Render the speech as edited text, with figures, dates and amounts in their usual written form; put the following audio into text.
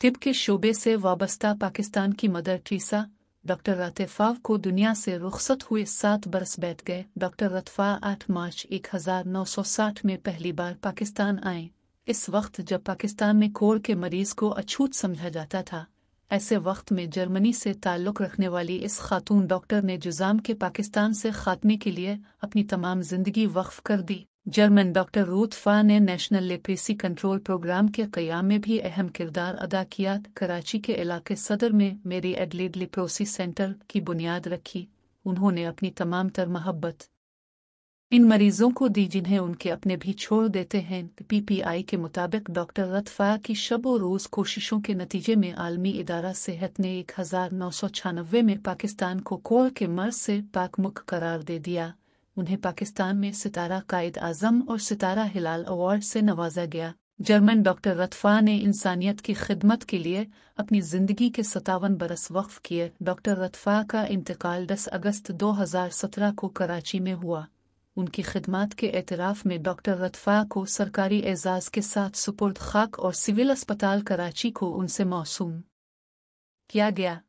तिब के शोबे से वाबस्ता पाकिस्तान की मदर टेरेसा डॉक्टर रतफ़ा को दुनिया से रुखसत हुए 7 बरस बैठ गए। डॉक्टर रतफ़ा 8 मार्च 1960 में पहली बार पाकिस्तान आए। इस वक्त जब पाकिस्तान में कोढ़ के मरीज को अछूत समझा जाता था, ऐसे वक्त में जर्मनी से ताल्लुक़ रखने वाली इस खातून डॉक्टर ने जुज़ाम के पाकिस्तान से खात्मे के लिए अपनी तमाम जिंदगी वक्फ कर दी। जर्मन डॉक्टर रूथ फ़ा ने नेशनल लेप्रेसी कंट्रोल प्रोग्राम के क़याम में भी अहम किरदार अदा किया। कराची के इलाके सदर में मेरी एडलेड लेप्रोसी सेंटर की बुनियाद रखी। उन्होंने अपनी तमाम तर मोहब्बत इन मरीजों को दी जिन्हें उनके अपने भी छोड़ देते हैं। PPI के मुताबिक डॉक्टर रतफ़ा की शब रोज़ कोशिशों के नतीजे में आलमी इदारा सेहत ने 1996 में पाकिस्तान को कोढ़ के मर्ज से पाकमुक्त करार दे दिया। उन्हें पाकिस्तान में सितारा कायद आज़म और सितारा हिलाल अवार्ड से नवाजा गया। जर्मन डॉक्टर रतफ़ा ने इंसानियत की खिदमत के लिए अपनी ज़िंदगी के 57 बरस वक्फ किए। डॉक्टर रतफ़ा का इंतकाल 10 अगस्त 2017 को कराची में हुआ। उनकी खिदमत के एतराफ़ में डॉक्टर रतफ़ा को सरकारी एजाज़ के साथ सुपुर्द खाक और सिविल अस्पताल कराची को उनसे मौसूम किया गया।